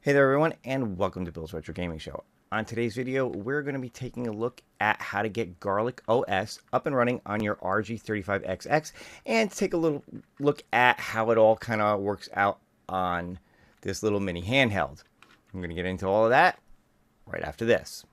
Hey there everyone, and welcome to Bill's Retro Gaming Show. On today's video, we're going to be taking a look at how to get GarlicOS up and running on your RG35XX and take a little look at how it all kind of works out on this little mini handheld. I'm going to get into all of that right after this.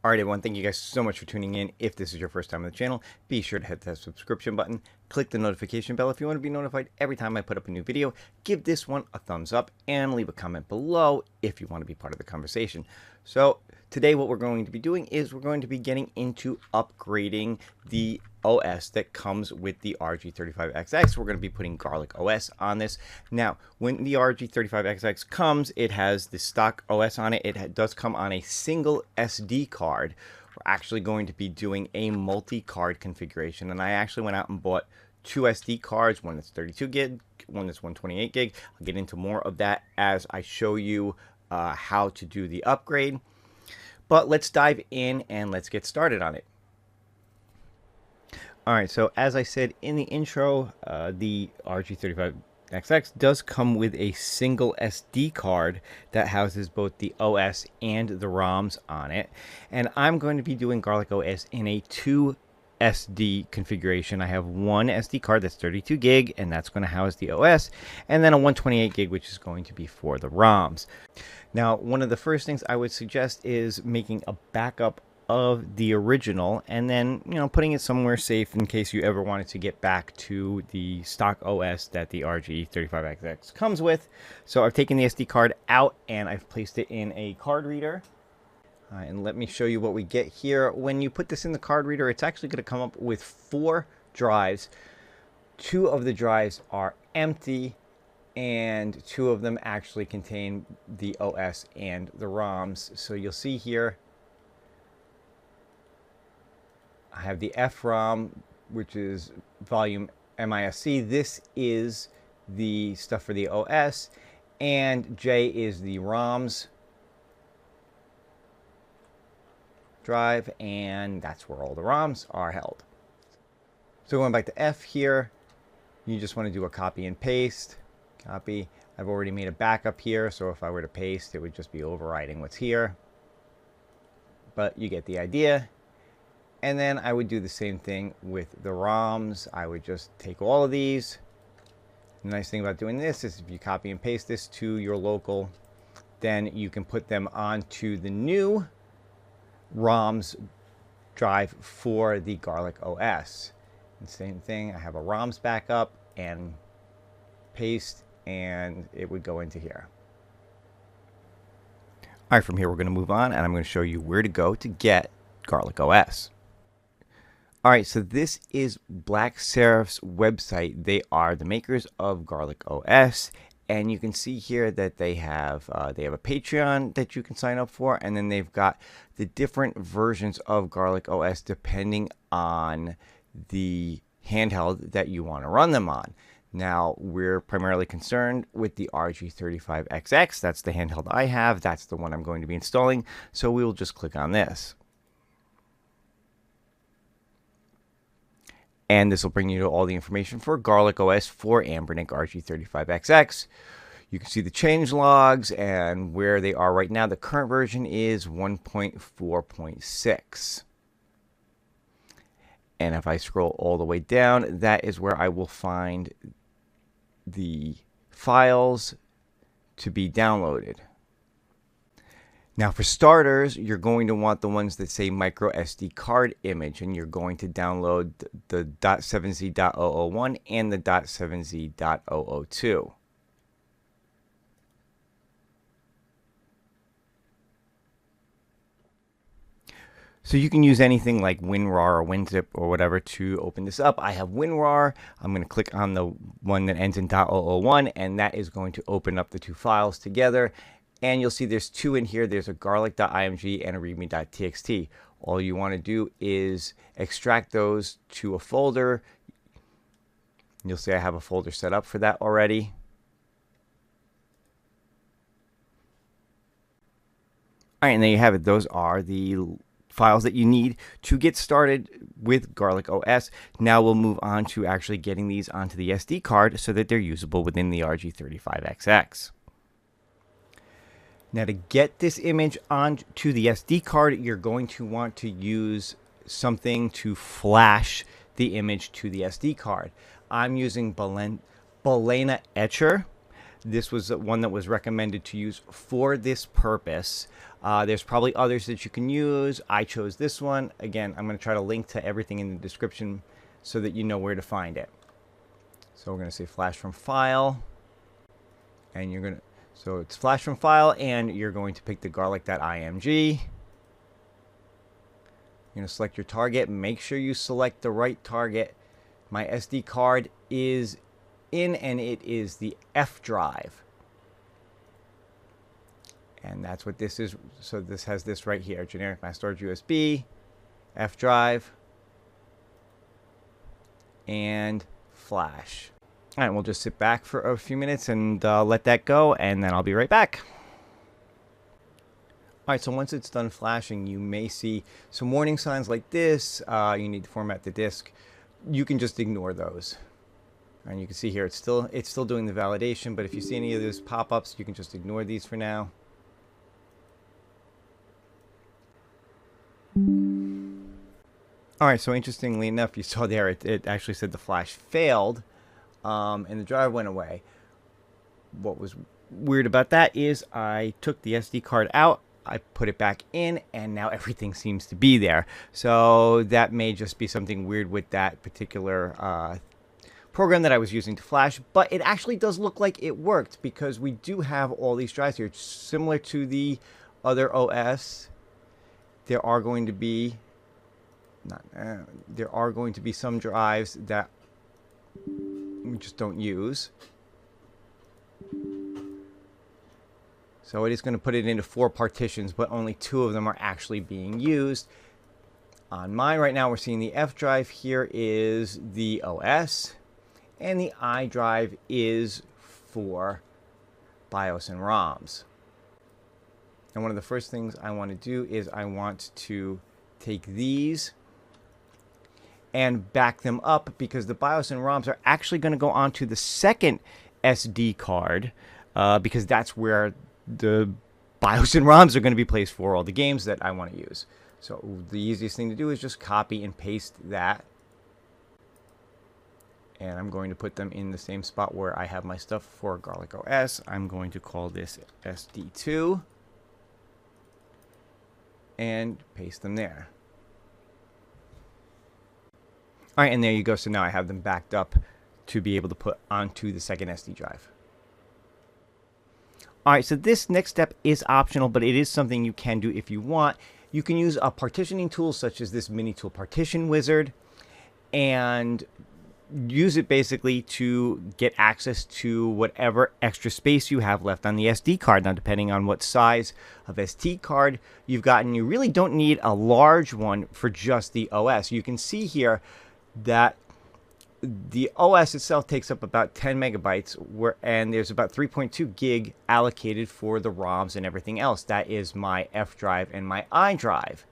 Alright everyone, thank you guys so much for tuning in. If this is your first time on the channel, be sure to hit that subscription button, click the notification bell if you want to be notified every time I put up a new video, give this one a thumbs up, and leave a comment below if you want to be part of the conversation. So today what we're going to be doing is we're going to be getting into upgrading the OS that comes with the RG35XX. We're going to be putting GarlicOS on this. Now, when the RG35XX comes, it has the stock OS on it. It does come on a single SD card. We're actually going to be doing a multi-card configuration, and I actually went out and bought two SD cards, one that's 32 gig, one that's 128 gig. I'll get into more of that as I show you how to do the upgrade. But let's dive in and let's get started on it. Alright, so as I said in the intro, the RG35XX does come with a single SD card that houses both the OS and the ROMs on it. And I'm going to be doing GarlicOS in a 2 SD configuration. I have one SD card that's 32 gig, and that's going to house the OS, and then a 128 gig, which is going to be for the ROMs. Now, one of the first things I would suggest is making a backup of the original, and then putting it somewhere safe in case you ever wanted to get back to the stock OS that the RG35XX comes with. So I've taken the SD card out and I've placed it in a card reader. And let me show you what we get here. When you put this in the card reader, it's actually going to come up with 4 drives. 2 of the drives are empty, and 2 of them actually contain the OS and the ROMs. So you'll see here, I have the F-ROM, which is volume MISC. This is the stuff for the OS, and J is the ROMs drive, and that's where all the ROMs are held. So going back to F here, you just want to do a copy and paste. Copy. I've already made a backup here, so if I were to paste, it would just be overriding what's here. But you get the idea. And then I would do the same thing with the ROMs. I would just take all of these. The nice thing about doing this is if you copy and paste this to your local, then you can put them onto the new ROMs drive for the GarlicOS. And same thing, I have a ROMs backup and paste, and it would go into here. All right, from here we're going to move on, and I'm going to show you where to go to get GarlicOS. Alright, so this is Black Seraph's website. They are the makers of GarlicOS, and you can see here that they have a Patreon that you can sign up for, and then they've got the different versions of GarlicOS depending on the handheld that you want to run them on. Now, we're primarily concerned with the RG35XX. That's the handheld I have. That's the one I'm going to be installing, so we will just click on this. And this will bring you to all the information for GarlicOS for Anbernic RG35XX. You can see the change logs and where they are right now. The current version is 1.4.6. And if I scroll all the way down, that is where I will find the files to be downloaded. Now for starters, you're going to want the ones that say micro SD card image, and you're going to download the .7z.001 and the .7z.002. So you can use anything like WinRAR or WinZip or whatever to open this up. I have WinRAR. I'm going to click on the one that ends in .001, and that is going to open up the 2 files together. And you'll see there's 2 in here. There's a garlic.img and a readme.txt. All you want to do is extract those to a folder. You'll see I have a folder set up for that already. All right, and there you have it. Those are the files that you need to get started with GarlicOS. Now we'll move on to actually getting these onto the SD card so that they're usable within the RG35XX. Now to get this image onto the SD card, you're going to want to use something to flash the image to the SD card. I'm using Balena Etcher. This was one that was recommended to use for this purpose. There's probably others that you can use. I chose this one. Again, I'm going to try to link to everything in the description so that you know where to find it. So we're going to say flash from file, and you're going to, so it's flash from file, and you're going to pick the garlic.img. You're going to select your target. Make sure you select the right target. My SD card is in, and it is the F drive. And that's what this is. So this has this right here, generic mass storage USB, F drive, and flash. All right, we'll just sit back for a few minutes and let that go, and then I'll be right back. All right, so once it's done flashing, you may see some warning signs like this. You need to format the disk. You can just ignore those. And you can see here it's still doing the validation, but if you see any of those pop-ups, you can just ignore these for now. All right, so interestingly enough, you saw there it actually said the flash failed, and the drive went away. What was weird about that is I took the SD card out, I put it back in, and now everything seems to be there. So that may just be something weird with that particular program that I was using to flash, but it actually does look like it worked because we do have all these drives here. It's similar to the other OS. There are going to be some drives that we just don't use. So it is going to put it into 4 partitions, but only 2 of them are actually being used. On mine right now, we're seeing the F drive here is the OS, and the I drive is for BIOS and ROMs. And one of the first things I want to do is I want to take these and back them up, because the BIOS and ROMs are actually going to go onto the second SD card, because that's where the BIOS and ROMs are going to be placed for all the games that I want to use. So the easiest thing to do is just copy and paste that. And I'm going to put them in the same spot where I have my stuff for GarlicOS. I'm going to call this SD2 and paste them there. All right, and there you go. So now I have them backed up to be able to put onto the second SD drive. All right, so this next step is optional, but it is something you can do if you want. You can use a partitioning tool such as this mini tool partition wizard and use it basically to get access to whatever extra space you have left on the SD card. Now, depending on what size of SD card you've gotten, you really don't need a large one for just the OS. You can see here that the OS itself takes up about 10 megabytes, and there's about 3.2 gig allocated for the ROMs and everything else. That is my F drive and my I drive.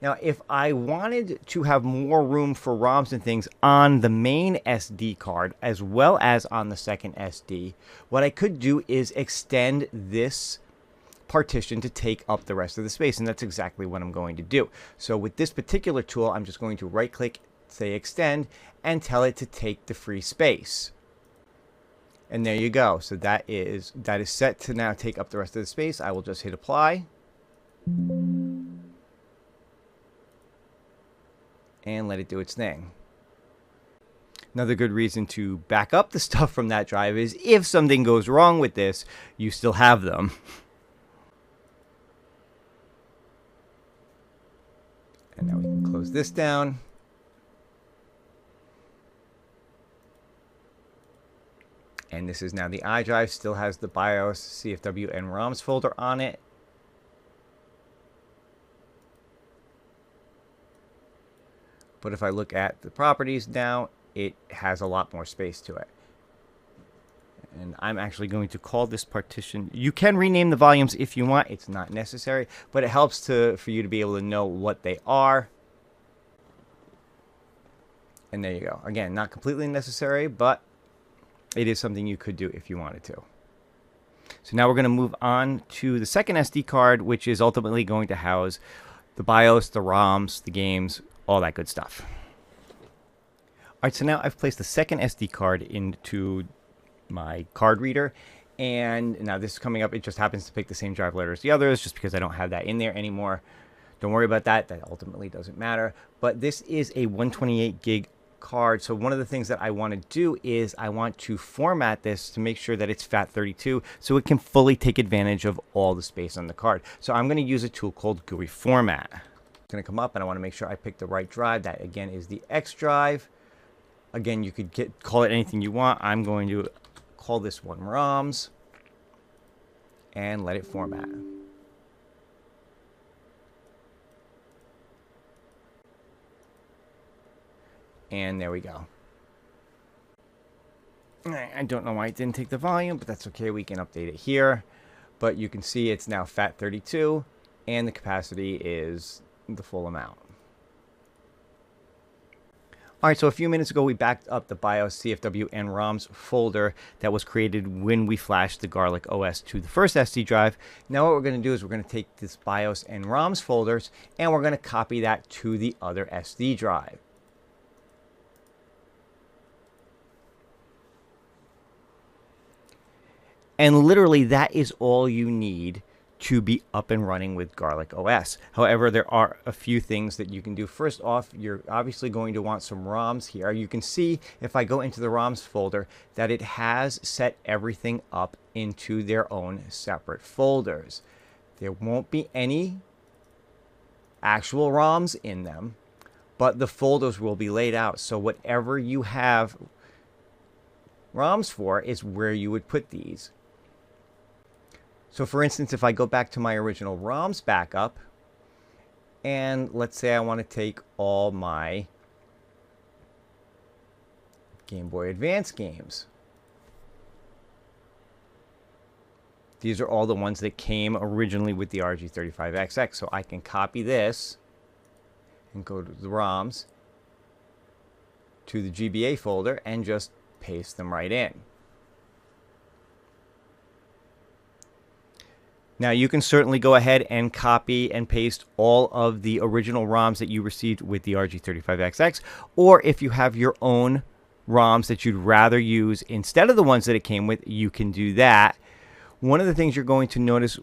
Now, if I wanted to have more room for ROMs and things on the main SD card as well as on the second SD, what I could do is extend this partition to take up the rest of the space, and that's exactly what I'm going to do. So with this particular tool, I'm just going to right-click, say extend, and tell it to take the free space. And there you go. So that is set to now take up the rest of the space. I will just hit apply. And let it do its thing. Another good reason to back up the stuff from that drive is if something goes wrong with this, you still have them. And now we can close this down. And this is now the iDrive, still has the BIOS, CFW, and ROMs folder on it. But if I look at the properties now, it has a lot more space to it. And I'm actually going to call this partition. You can rename the volumes if you want. It's not necessary, but it helps for you to be able to know what they are. And there you go. Again, not completely necessary, but it is something you could do if you wanted to. So now we're going to move on to the second SD card, which is ultimately going to house the BIOS, the ROMs, the games, all that good stuff. All right, so now I've placed the second SD card into my card reader, and now this is coming up. It just happens to pick the same drive letter as the others, just because I don't have that in there anymore. Don't worry about that. That ultimately doesn't matter. But this is a 128 gig card. So one of the things that I want to do is I want to format this to make sure that it's FAT32 so it can fully take advantage of all the space on the card. So I'm going to use a tool called GUI Format. It's going to come up, and I want to make sure I pick the right drive. That again is the X drive. Again, you could call it anything you want. I'm going to call this one ROMs and let it format. And there we go. I don't know why it didn't take the volume, but that's okay. We can update it here. But you can see it's now FAT32, and the capacity is the full amount. All right, so a few minutes ago, we backed up the BIOS, CFW, and ROMs folder that was created when we flashed the GarlicOS to the first SD drive. Now what we're going to do is we're going to take this BIOS and ROMs folders, and we're going to copy that to the other SD drive. And literally, that is all you need to be up and running with GarlicOS. However, there are a few things that you can do. First off, you're obviously going to want some ROMs here. You can see if I go into the ROMs folder that it has set everything up into their own separate folders. There won't be any actual ROMs in them, but the folders will be laid out. So whatever you have ROMs for is where you would put these. So for instance, if I go back to my original ROMs backup, and let's say I want to take all my Game Boy Advance games. These are all the ones that came originally with the RG35XX. So I can copy this and go to the ROMs, to the GBA folder, and just paste them right in. Now, you can certainly go ahead and copy and paste all of the original ROMs that you received with the RG35XX, or if you have your own ROMs that you'd rather use instead of the ones that it came with, you can do that. One of the things you're going to notice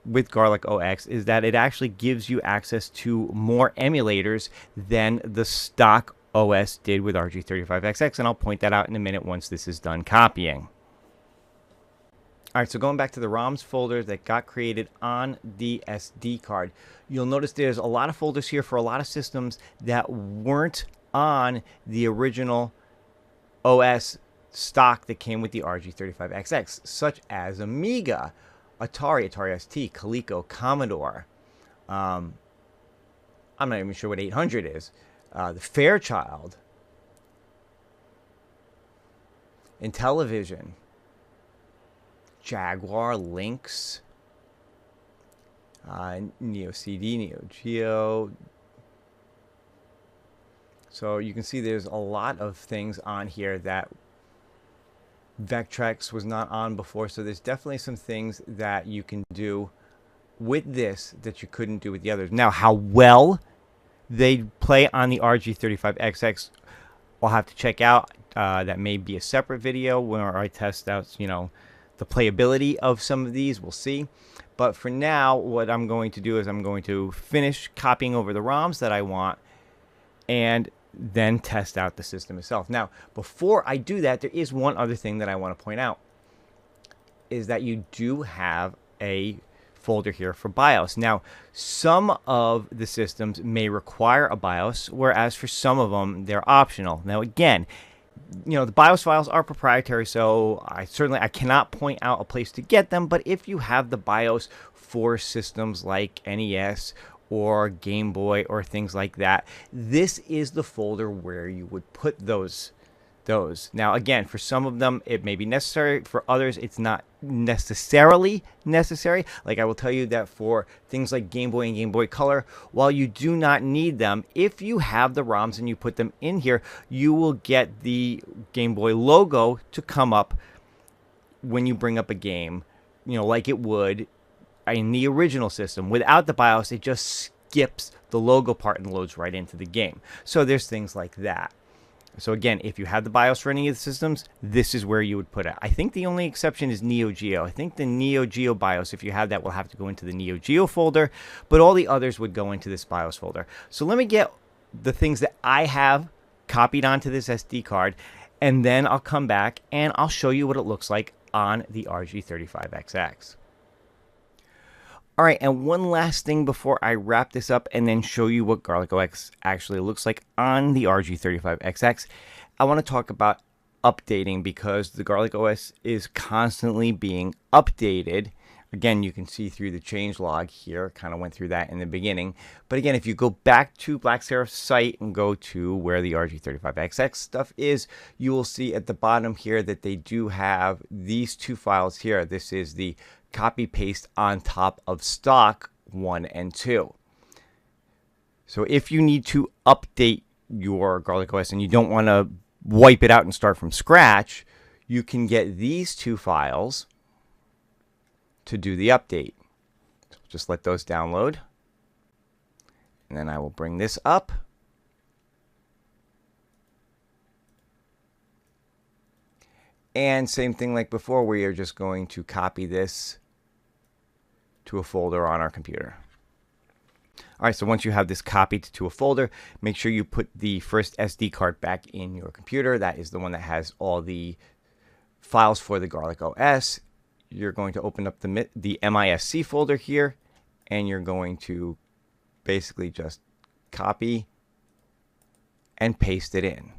with GarlicOS is that it actually gives you access to more emulators than the stock OS did with RG35XX, and I'll point that out in a minute once this is done copying. All right, so going back to the ROMs folder that got created on the SD card, you'll notice there's a lot of folders here for a lot of systems that weren't on the original OS stock that came with the RG35XX, such as Amiga, Atari, Atari ST, Coleco, Commodore. I'm not even sure what 800 is. The Fairchild, Intellivision, Jaguar, Lynx, Neo CD, Neo Geo. So you can see there's a lot of things on here that Vectrex was not on before. So there's definitely some things that you can do with this that you couldn't do with the others. Now, how well they play on the RG35XX, I'll have to check out. That may be a separate video where I test out, the playability of some of these. We'll see. But for now, what I'm going to do is I'm going to finish copying over the ROMs that I want and then test out the system itself. Now, before I do that, there is one other thing that I want to point out, is that you do have a folder here for BIOS. Now, some of the systems may require a BIOS, whereas for some of them, they're optional. Now, again, the BIOS files are proprietary, so I cannot point out a place to get them. But if you have the BIOS for systems like NES or Game Boy or things like that, this is the folder where you would put those those. Now, again, for some of them, it may be necessary. For others, it's not necessarily necessary. Like I will tell you that for things like Game Boy and Game Boy Color, while you do not need them, if you have the ROMs and you put them in here, you will get the Game Boy logo to come up when you bring up a game, like it would in the original system. Without the BIOS, it just skips the logo part and loads right into the game. So there's things like that. So again, if you have the BIOS for any of the systems, this is where you would put it. I think the only exception is Neo Geo. I think the Neo Geo BIOS, if you have that, will have to go into the Neo Geo folder, but all the others would go into this BIOS folder. So let me get the things that I have copied onto this SD card, and then I'll come back and I'll show you what it looks like on the RG35XX. All right, and one last thing before I wrap this up and then show you what GarlicOS actually looks like on the RG35XX. I want to talk about updating, because the GarlicOS is constantly being updated. Again, you can see through the changelog here, kind of went through that in the beginning. But again, if you go back to Black Seraph's site and go to where the RG35XX stuff is, you will see at the bottom here that they do have these two files here. This is the copy paste on top of stock 1 and 2. So if you need to update your GarlicOS and you don't want to wipe it out and start from scratch, you can get these two files to do the update. So just let those download. And then I will bring this up. And same thing like before, we are just going to copy this to a folder on our computer. All right, so once you have this copied to a folder, make sure you put the first SD card back in your computer. That is the one that has all the files for the GarlicOS. You're going to open up the MISC folder here, and you're going to basically just copy and paste it in.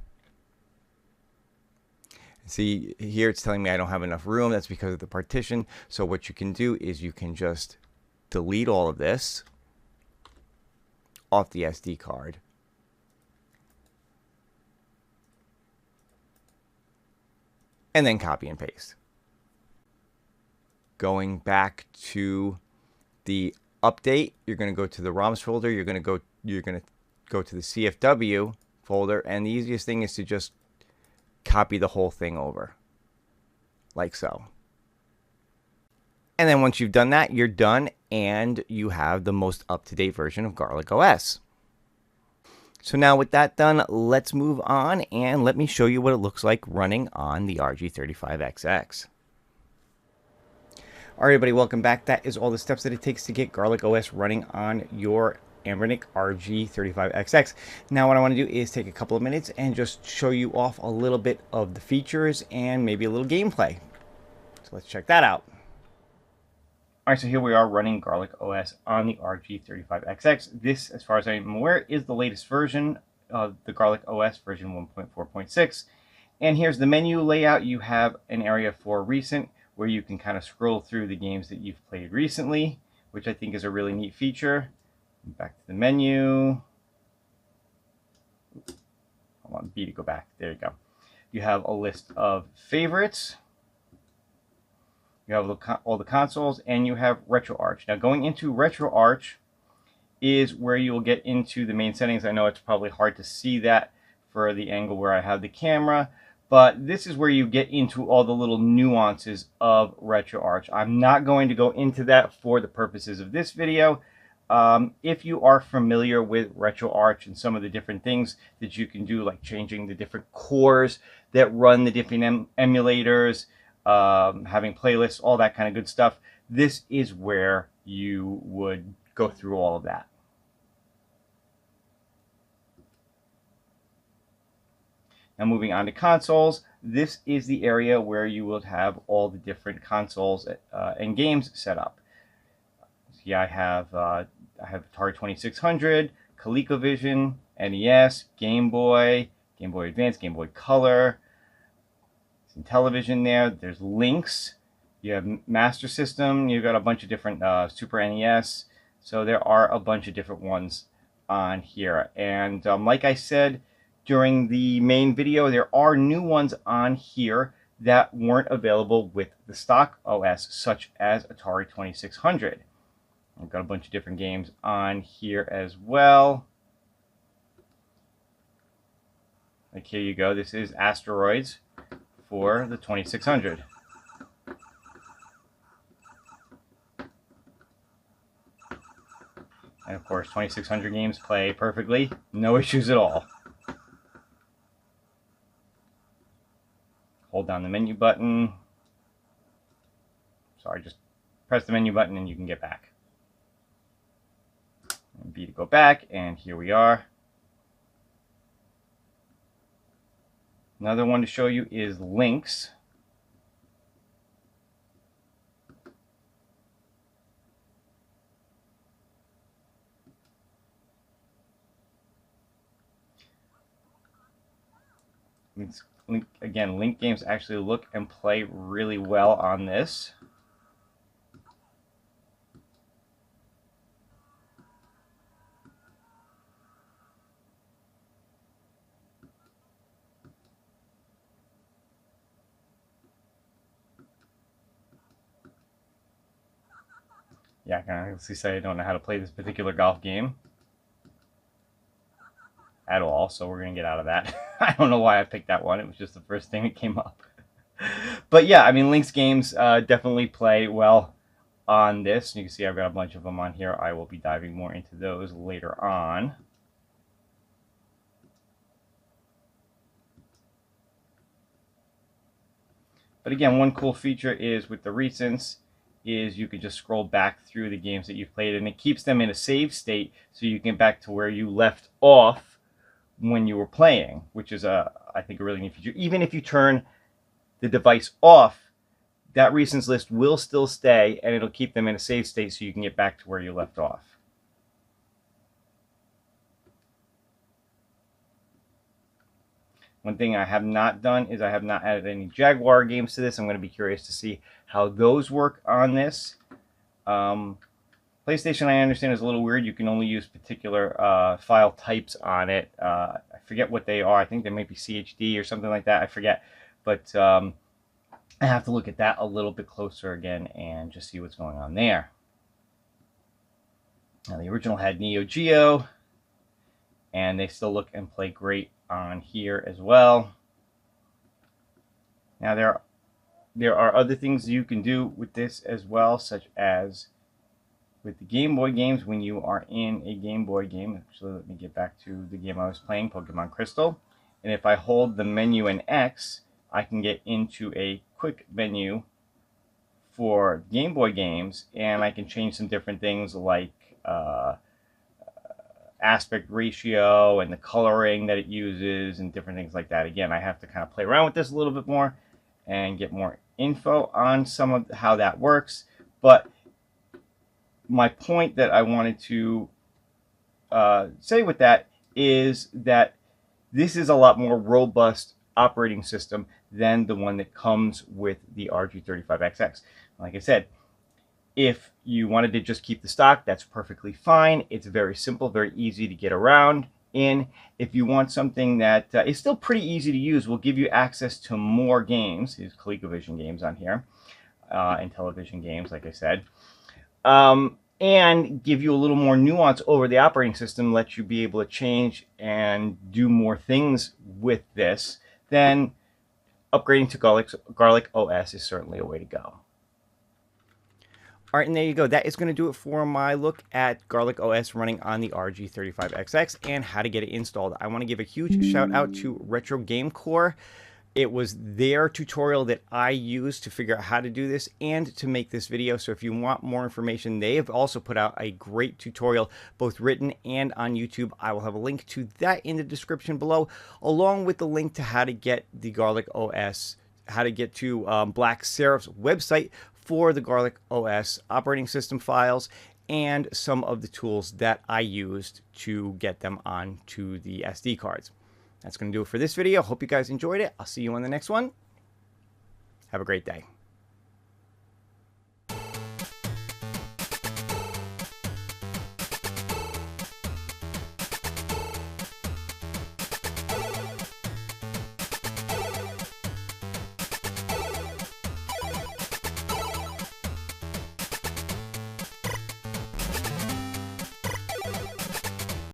See, here it's telling me I don't have enough room. That's because of the partition. So what you can do is you can just delete all of this off the SD card. And then copy and paste. Going back to the update, you're going to go to the ROMs folder. You're going to go to the CFW folder, and the easiest thing is to just copy the whole thing over, like so. And then once you've done that, you're done, and you have the most up-to-date version of GarlicOS. So now with that done, let's move on, and let me show you what it looks like running on the RG35XX. All right, everybody, welcome back. That is all the steps that it takes to get GarlicOS running on your Anbernic RG35XX. Now what I want to do is take a couple of minutes and just show you off a little bit of the features and maybe a little gameplay. So let's check that out. All right, so here we are running GarlicOS on the RG35XX. This, as far as I'm aware, is the latest version of the GarlicOS, version 1.4.6. And here's the menu layout. You have an area for recent, where you can kind of scroll through the games that you've played recently, which I think is a really neat feature. Back to the menu. I want B to go back. There you go. You have a list of favorites. You have all the consoles, and you have RetroArch. Now, going into RetroArch is where you will get into the main settings. I know it's probably hard to see that for the angle where I have the camera, but this is where you get into all the little nuances of RetroArch. I'm not going to go into that for the purposes of this video. If you are familiar with RetroArch and some of the different things that you can do, like changing the different cores that run the different emulators, having playlists, all that kind of good stuff, this is where you would go through all of that. Now moving on to consoles, this is the area where you will have all the different consoles and games set up. Yeah, I have Atari 2600, ColecoVision, NES, Game Boy, Game Boy Advance, Game Boy Color, some television there. There's Lynx. You have Master System. You've got a bunch of different Super NES. So there are a bunch of different ones on here. And like I said, during the main video, there are new ones on here that weren't available with the stock OS, such as Atari 2600. I've got a bunch of different games on here as well. Like here you go, this is Asteroids for the 2600. And of course, 2600 games play perfectly, no issues at all. Hold down the menu button. Sorry, just press the menu button and you can get back. And B to go back, and here we are. Another one to show you is Lynx. Again, Link games actually look and play really well on this. Yeah, I can honestly say I don't know how to play this particular golf game at all, so we're going to get out of that. I don't know why I picked that one. It was just the first thing that came up. But yeah, I mean, Lynx games definitely play well on this. You can see I've got a bunch of them on here. I will be diving more into those later on. But again, one cool feature is with the recents is you can just scroll back through the games that you've played, and it keeps them in a save state so you can get back to where you left off when you were playing, which is I think a really neat feature. Even if you turn the device off, that recents list will still stay, and it'll keep them in a save state so you can get back to where you left off. One thing I have not done is I have not added any Jaguar games to this. I'm going to be curious to see how those work on this. PlayStation, I understand, is a little weird. You can only use particular file types on it. I forget what they are. I think they might be CHD or something like that. I forget. But I have to look at that a little bit closer again and just see what's going on there. Now, the original had Neo Geo, and they still look and play great on here as well. Now, there are other things you can do with this as well, such as with the Game Boy games. When you are in a Game Boy game, actually let me get back to the game I was playing, Pokemon Crystal, and if I hold the menu and X, I can get into a quick menu for Game Boy games, and I can change some different things like aspect ratio and the coloring that it uses and different things like that. Again, I have to kind of play around with this a little bit more and get more info on some of how that works. But my point that I wanted to say with that is that this is a lot more robust operating system than the one that comes with the RG35XX. Like I said, if you wanted to just keep the stock, that's perfectly fine. It's very simple, very easy to get around in. If you want something that is still pretty easy to use, will give you access to more games. These ColecoVision games on here, and television games, like I said. And give you a little more nuance over the operating system, let you be able to change and do more things with this, then upgrading to GarlicOS is certainly a way to go. All right, and there you go. That is going to do it for my look at GarlicOS running on the RG35XX and how to get it installed. I want to give a huge shout out to Retro Game Core. It was their tutorial that I used to figure out how to do this and to make this video. So if you want more information, they have also put out a great tutorial, both written and on YouTube. I will have a link to that in the description below, along with the link to how to get the GarlicOS, how to get to Black Seraph's website for the GarlicOS operating system files and some of the tools that I used to get them onto the SD cards. That's going to do it for this video. Hope you guys enjoyed it. I'll see you on the next one. Have a great day.